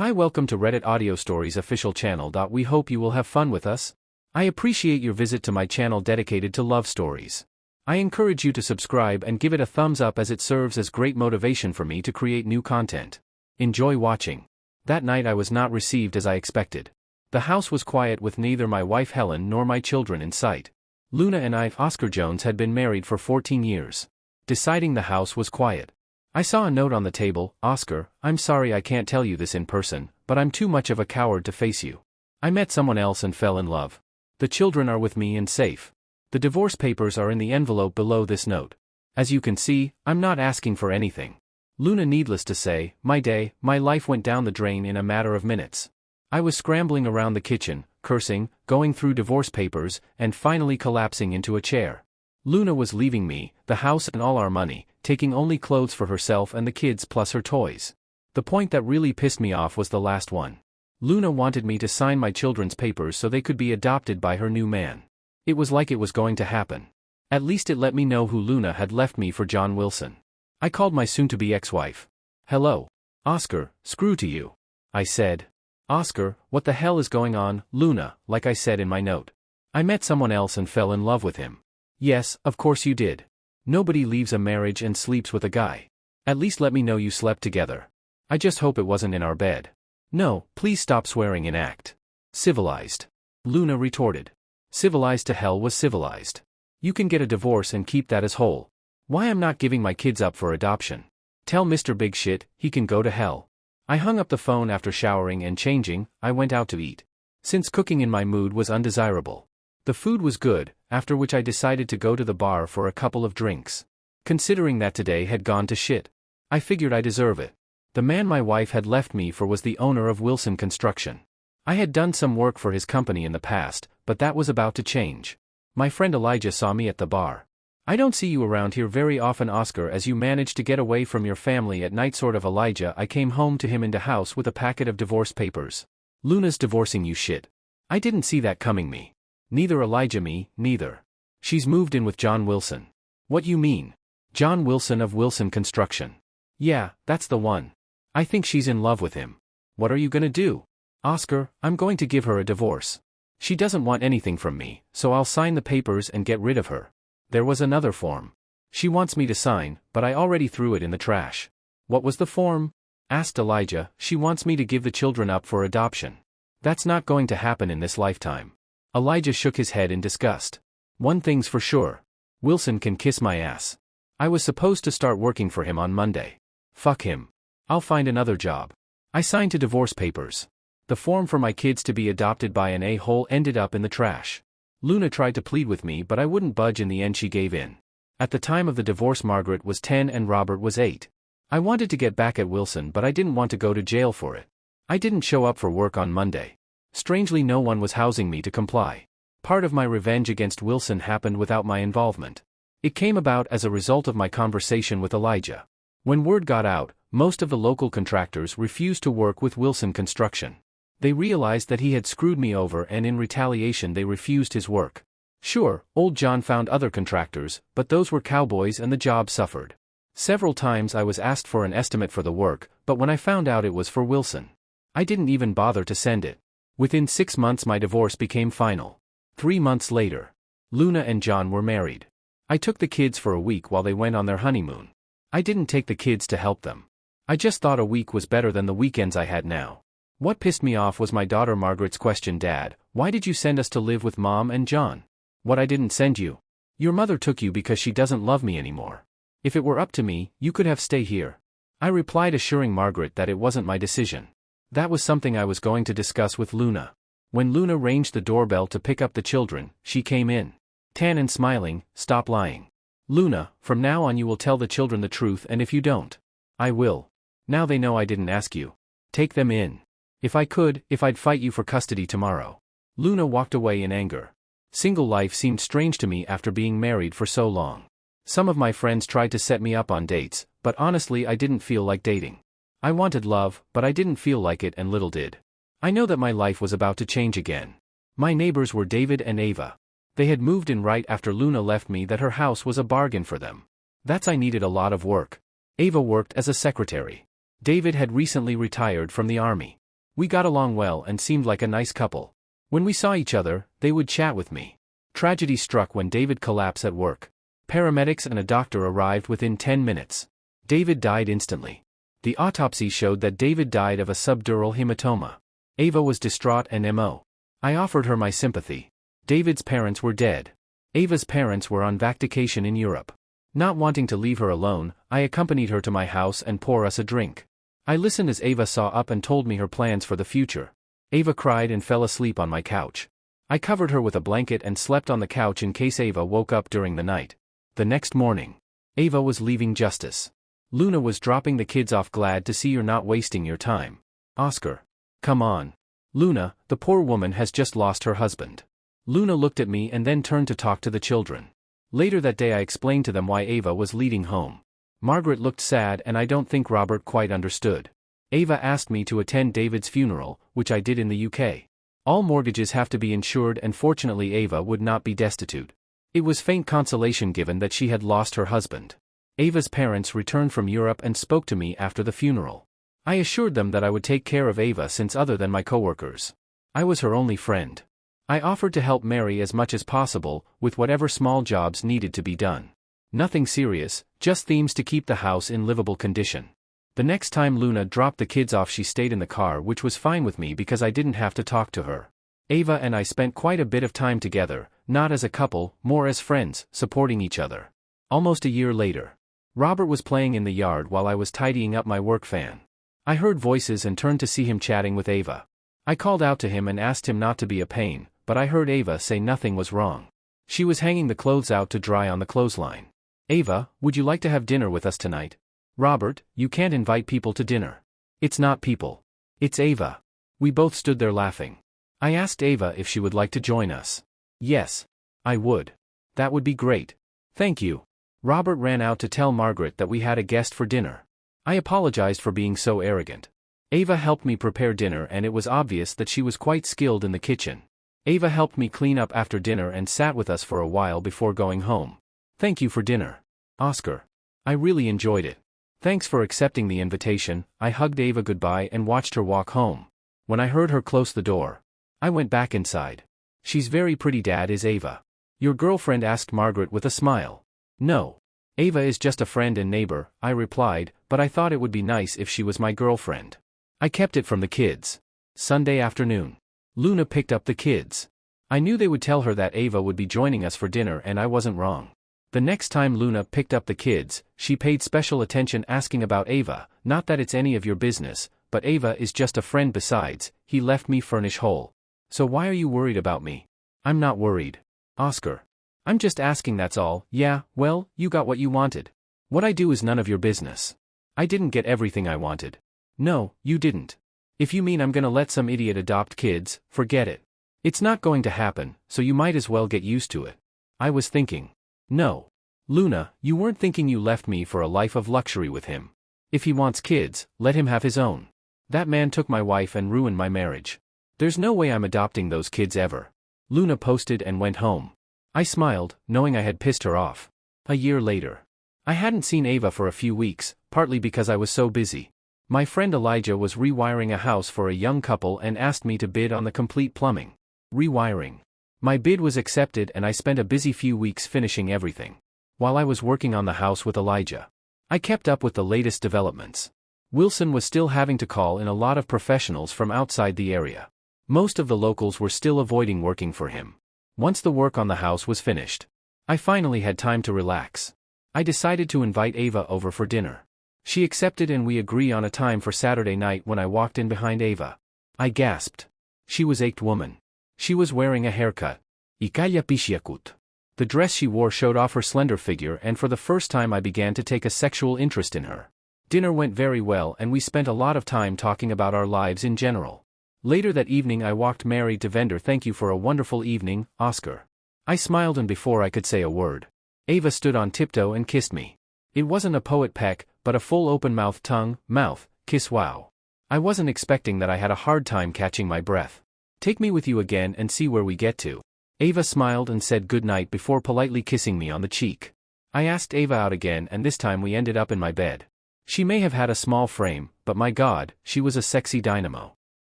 Hi, welcome to Reddit Audio Stories official channel. We hope you will have fun with us. I appreciate your visit to my channel dedicated to love stories. I encourage you to subscribe and give it a thumbs up as it serves as great motivation for me to create new content. Enjoy watching. That night I was not received as I expected. The house was quiet with neither my wife Helen nor my children in sight. Luna and I, Oscar Jones, had been married for 14 years. Deciding the house was quiet. I saw a note on the table. Oscar, I'm sorry I can't tell you this in person, but I'm too much of a coward to face you. I met someone else and fell in love. The children are with me and safe. The divorce papers are in the envelope below this note. As you can see, I'm not asking for anything. Luna, needless to say, my life went down the drain in a matter of minutes. I was scrambling around the kitchen, cursing, going through divorce papers, and finally collapsing into a chair. Luna was leaving me, the house and all our money, taking only clothes for herself and the kids plus her toys. The point that really pissed me off was the last one. Luna wanted me to sign my children's papers so they could be adopted by her new man. It was like it was going to happen. At least it let me know who Luna had left me for John Wilson. I called my soon-to-be ex-wife. Hello. Oscar, screw to you. I said. Oscar, what the hell is going on, Luna? Like I said in my note. I met someone else and fell in love with him. Yes, of course you did. Nobody leaves a marriage and sleeps with a guy. At least let me know you slept together. I just hope it wasn't in our bed. No, please stop swearing and act civilized. Luna retorted. Civilized to hell was civilized. You can get a divorce and keep that as whole. Why I'm not giving my kids up for adoption? Tell Mr. Big Shit, he can go to hell. I hung up the phone after showering and changing. I went out to eat. Since cooking in my mood was undesirable. The food was good, after which I decided to go to the bar for a couple of drinks. Considering that today had gone to shit, I figured I deserve it. The man my wife had left me for was the owner of Wilson Construction. I had done some work for his company in the past, but that was about to change. My friend Elijah saw me at the bar. I don't see you around here very often, Oscar, as you manage to get away from your family at night, sort of. Elijah, I came home to him in the house with a packet of divorce papers. Luna's divorcing you, shit. I didn't see that coming. Me. Neither, Elijah. Me, neither. She's moved in with John Wilson. What you mean? John Wilson of Wilson Construction. Yeah, that's the one. I think she's in love with him. What are you gonna do? Oscar, I'm going to give her a divorce. She doesn't want anything from me, so I'll sign the papers and get rid of her. There was another form she wants me to sign, but I already threw it in the trash. What was the form? Asked Elijah. She wants me to give the children up for adoption. That's not going to happen in this lifetime. Elijah shook his head in disgust. One thing's for sure. Wilson can kiss my ass. I was supposed to start working for him on Monday. Fuck him. I'll find another job. I signed to divorce papers. The form for my kids to be adopted by an a-hole ended up in the trash. Luna tried to plead with me, but I wouldn't budge. In the end she gave in. At the time of the divorce, Margaret was 10 and Robert was 8. I wanted to get back at Wilson, but I didn't want to go to jail for it. I didn't show up for work on Monday. Strangely, no one was housing me to comply. Part of my revenge against Wilson happened without my involvement. It came about as a result of my conversation with Elijah. When word got out, most of the local contractors refused to work with Wilson Construction. They realized that he had screwed me over, and in retaliation they refused his work. Sure, old John found other contractors, but those were cowboys and the job suffered. Several times I was asked for an estimate for the work, but when I found out it was for Wilson, I didn't even bother to send it. Within 6 months my divorce became final. 3 months later, Luna and John were married. I took the kids for a week while they went on their honeymoon. I didn't take the kids to help them. I just thought a week was better than the weekends I had now. What pissed me off was my daughter Margaret's question. Dad, why did you send us to live with Mom and John? What, I didn't send you? Your mother took you because she doesn't love me anymore. If it were up to me, you could have stayed here. I replied, assuring Margaret that it wasn't my decision. That was something I was going to discuss with Luna. When Luna ranged the doorbell to pick up the children, she came in. Tan and smiling. Stop lying. Luna, from now on you will tell the children the truth, and if you don't, I will. Now they know I didn't ask you. Take them in. If I'd fight you for custody tomorrow. Luna walked away in anger. Single life seemed strange to me after being married for so long. Some of my friends tried to set me up on dates, but honestly I didn't feel like dating. I wanted love, but I didn't feel like it, and little did I know that my life was about to change again. My neighbors were David and Ava. They had moved in right after Luna left me. That her house was a bargain for them. I needed a lot of work. Ava worked as a secretary. David had recently retired from the army. We got along well and seemed like a nice couple. When we saw each other, they would chat with me. Tragedy struck when David collapsed at work. Paramedics and a doctor arrived within 10 minutes. David died instantly. The autopsy showed that David died of a subdural hematoma. Ava was distraught and MO. I offered her my sympathy. David's parents were dead. Ava's parents were on vacation in Europe. Not wanting to leave her alone, I accompanied her to my house and poured us a drink. I listened as Ava saw up and told me her plans for the future. Ava cried and fell asleep on my couch. I covered her with a blanket and slept on the couch in case Ava woke up during the night. The next morning, Ava was leaving justice. Luna was dropping the kids off. Glad to see you're not wasting your time. Oscar. Come on. Luna, the poor woman has just lost her husband. Luna looked at me and then turned to talk to the children. Later that day I explained to them why Ava was leaving home. Margaret looked sad and I don't think Robert quite understood. Ava asked me to attend David's funeral, which I did in the UK. All mortgages have to be insured and fortunately Ava would not be destitute. It was faint consolation given that she had lost her husband. Ava's parents returned from Europe and spoke to me after the funeral. I assured them that I would take care of Ava since other than my coworkers, I was her only friend. I offered to help Mary as much as possible, with whatever small jobs needed to be done. Nothing serious, just themes to keep the house in livable condition. The next time Luna dropped the kids off she stayed in the car, which was fine with me because I didn't have to talk to her. Ava and I spent quite a bit of time together, not as a couple, more as friends, supporting each other. Almost a year later, Robert was playing in the yard while I was tidying up my work van. I heard voices and turned to see him chatting with Ava. I called out to him and asked him not to be a pain, but I heard Ava say nothing was wrong. She was hanging the clothes out to dry on the clothesline. Ava, would you like to have dinner with us tonight? Robert, you can't invite people to dinner. It's not people. It's Ava. We both stood there laughing. I asked Ava if she would like to join us. Yes. I would. That would be great. Thank you. Robert ran out to tell Margaret that we had a guest for dinner. I apologized for being so arrogant. Ava helped me prepare dinner and it was obvious that she was quite skilled in the kitchen. Ava helped me clean up after dinner and sat with us for a while before going home. Thank you for dinner, Oscar. I really enjoyed it. Thanks for accepting the invitation. I hugged Ava goodbye and watched her walk home. When I heard her close the door, I went back inside. She's very pretty, Dad, is Ava. Your girlfriend? Asked Margaret with a smile. No. Ava is just a friend and neighbor, I replied, but I thought it would be nice if she was my girlfriend. I kept it from the kids. Sunday afternoon. Luna picked up the kids. I knew they would tell her that Ava would be joining us for dinner and I wasn't wrong. The next time Luna picked up the kids, she paid special attention asking about Ava, not that it's any of your business, but Ava is just a friend besides, he left me furnish whole. So why are you worried about me? I'm not worried. Oscar. I'm just asking, that's all. Yeah, well, you got what you wanted. What I do is none of your business. I didn't get everything I wanted. No, you didn't. If you mean I'm gonna let some idiot adopt kids, forget it. It's not going to happen, so you might as well get used to it. I was thinking. No. Luna, you weren't thinking. You left me for a life of luxury with him. If he wants kids, let him have his own. That man took my wife and ruined my marriage. There's no way I'm adopting those kids ever. Luna posted and went home. I smiled, knowing I had pissed her off. A year later. I hadn't seen Ava for a few weeks, partly because I was so busy. My friend Elijah was rewiring a house for a young couple and asked me to bid on the complete plumbing. Rewiring. My bid was accepted and I spent a busy few weeks finishing everything. While I was working on the house with Elijah, I kept up with the latest developments. Wilson was still having to call in a lot of professionals from outside the area. Most of the locals were still avoiding working for him. Once the work on the house was finished, I finally had time to relax. I decided to invite Ava over for dinner. She accepted and we agreed on a time for Saturday night. When I walked in behind Ava, I gasped. She was ached woman. She was wearing a haircut. Ikaya pishiakut. The dress she wore showed off her slender figure and for the first time I began to take a sexual interest in her. Dinner went very well and we spent a lot of time talking about our lives in general. Later that evening I walked Mary to vendor. Thank you for a wonderful evening, Oscar. I smiled and before I could say a word, Ava stood on tiptoe and kissed me. It wasn't a poet peck, but a full open-mouthed mouth, kiss. Wow. I wasn't expecting that. I had a hard time catching my breath. Take me with you again and see where we get to. Ava smiled and said good night before politely kissing me on the cheek. I asked Ava out again and this time we ended up in my bed. She may have had a small frame, but my God, she was a sexy dynamo.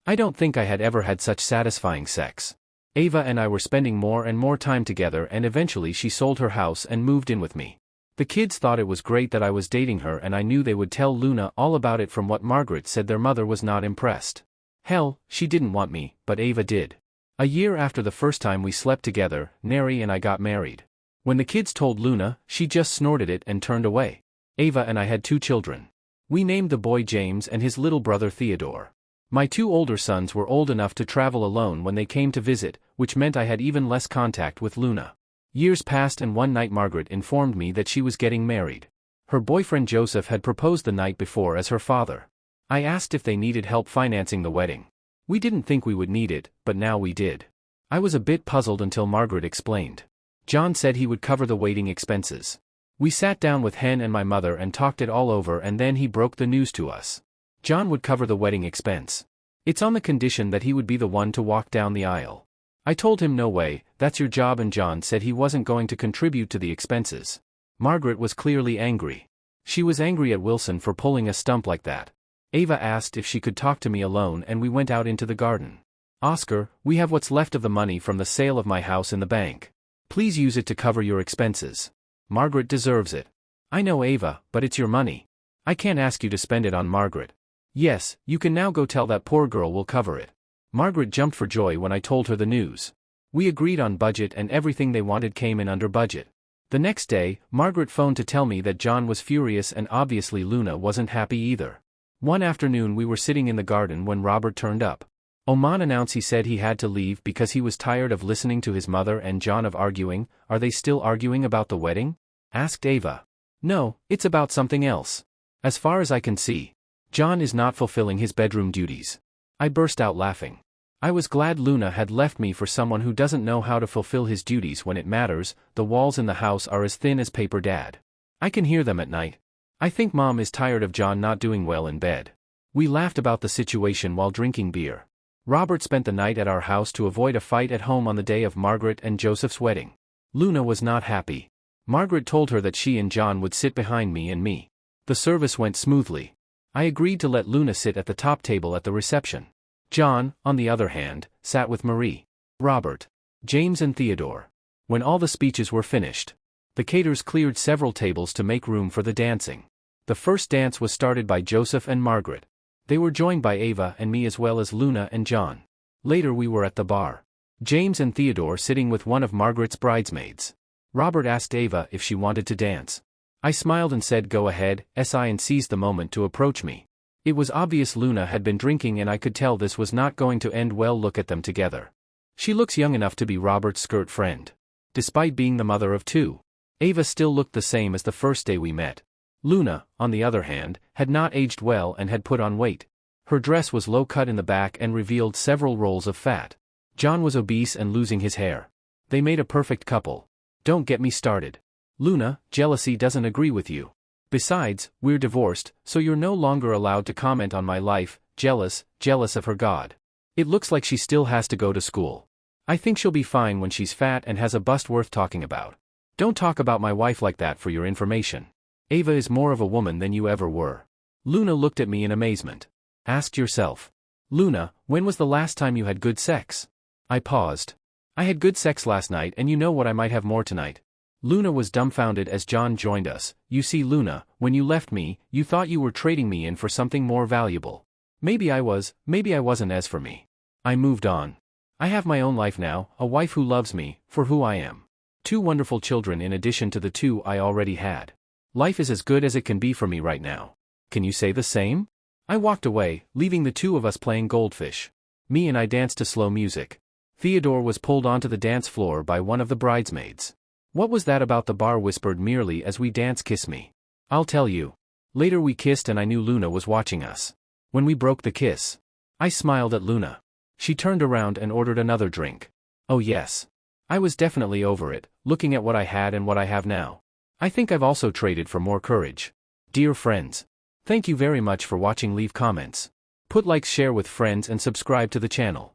I don't think I had ever had such satisfying sex. Ava and I were spending more and more time together, and eventually she sold her house and moved in with me. The kids thought it was great that I was dating her, and I knew they would tell Luna all about it. From what Margaret said, their mother was not impressed. Hell, she didn't want me, but Ava did. A year after the first time we slept together, Neri and I got married. When the kids told Luna, she just snorted it and turned away. Ava and I had 2 children. We named the boy James and his little brother Theodore. My 2 older sons were old enough to travel alone when they came to visit, which meant I had even less contact with Luna. Years passed, and one night Margaret informed me that she was getting married. Her boyfriend Joseph had proposed the night before as her father. I asked if they needed help financing the wedding. We didn't think we would need it, but now we did. I was a bit puzzled until Margaret explained. John said he would cover the wedding expenses. We sat down with Hen and my mother and talked it all over, and then he broke the news to us. John would cover the wedding expense. It's on the condition that he would be the one to walk down the aisle. I told him no way, that's your job, and John said he wasn't going to contribute to the expenses. Margaret was clearly angry. She was angry at Wilson for pulling a stump like that. Ava asked if she could talk to me alone, and we went out into the garden. Oscar, we have what's left of the money from the sale of my house in the bank. Please use it to cover your expenses. Margaret deserves it. I know, Ava, but it's your money. I can't ask you to spend it on Margaret. Yes, you can now go tell that poor girl we'll cover it. Margaret jumped for joy when I told her the news. We agreed on budget, and everything they wanted came in under budget. The next day, Margaret phoned to tell me that John was furious, and obviously Luna wasn't happy either. One afternoon we were sitting in the garden when Robert turned up. Oman announced he said he had to leave because he was tired of listening to his mother and John of arguing. Are they still arguing about the wedding? Asked Ava. No, it's about something else. As far as I can see, John is not fulfilling his bedroom duties. I burst out laughing. I was glad Luna had left me for someone who doesn't know how to fulfill his duties when it matters. The walls in the house are as thin as paper, Dad. I can hear them at night. I think Mom is tired of John not doing well in bed. We laughed about the situation while drinking beer. Robert spent the night at our house to avoid a fight at home on the day of Margaret and Joseph's wedding. Luna was not happy. Margaret told her that she and John would sit behind me and me. The service went smoothly. I agreed to let Luna sit at the top table at the reception. John, on the other hand, sat with Marie, Robert, James and Theodore. When all the speeches were finished, the caterers cleared several tables to make room for the dancing. The first dance was started by Joseph and Margaret. They were joined by Ava and me as well as Luna and John. Later we were at the bar. James and Theodore sitting with one of Margaret's bridesmaids. Robert asked Ava if she wanted to dance. I smiled and said go ahead, and seized the moment to approach me. It was obvious Luna had been drinking, and I could tell this was not going to end well. Look at them together. She looks young enough to be Robert's skirt friend. Despite being the mother of 2. Ava still looked the same as the first day we met. Luna, on the other hand, had not aged well and had put on weight. Her dress was low cut in the back and revealed several rolls of fat. John was obese and losing his hair. They made a perfect couple. Don't get me started. Luna, jealousy doesn't agree with you. Besides, we're divorced, so you're no longer allowed to comment on my life. Jealous of her. God. It looks like she still has to go to school. I think she'll be fine when she's fat and has a bust worth talking about. Don't talk about my wife like that, for your information. Ava is more of a woman than you ever were. Luna looked at me in amazement. Ask yourself. Luna, when was the last time you had good sex? I paused. I had good sex last night, and you know what, I might have more tonight. Luna was dumbfounded as John joined us. You see, Luna, when you left me, you thought you were trading me in for something more valuable. Maybe I was, maybe I wasn't. As for me, I moved on. I have my own life now, a wife who loves me, for who I am. 2 wonderful children in addition to the 2 I already had. Life is as good as it can be for me right now. Can you say the same? I walked away, leaving the 2 of us playing Goldfish. Me and I danced to slow music. Theodore was pulled onto the dance floor by one of the bridesmaids. What was that about the bar? Whispered merely as we danced. Kiss me. I'll tell you. Later we kissed, and I knew Luna was watching us. When we broke the kiss, I smiled at Luna. She turned around and ordered another drink. Oh yes. I was definitely over it, looking at what I had and what I have now. I think I've also traded for more courage. Dear friends, thank you very much for watching. Leave comments, put likes, share with friends, and subscribe to the channel.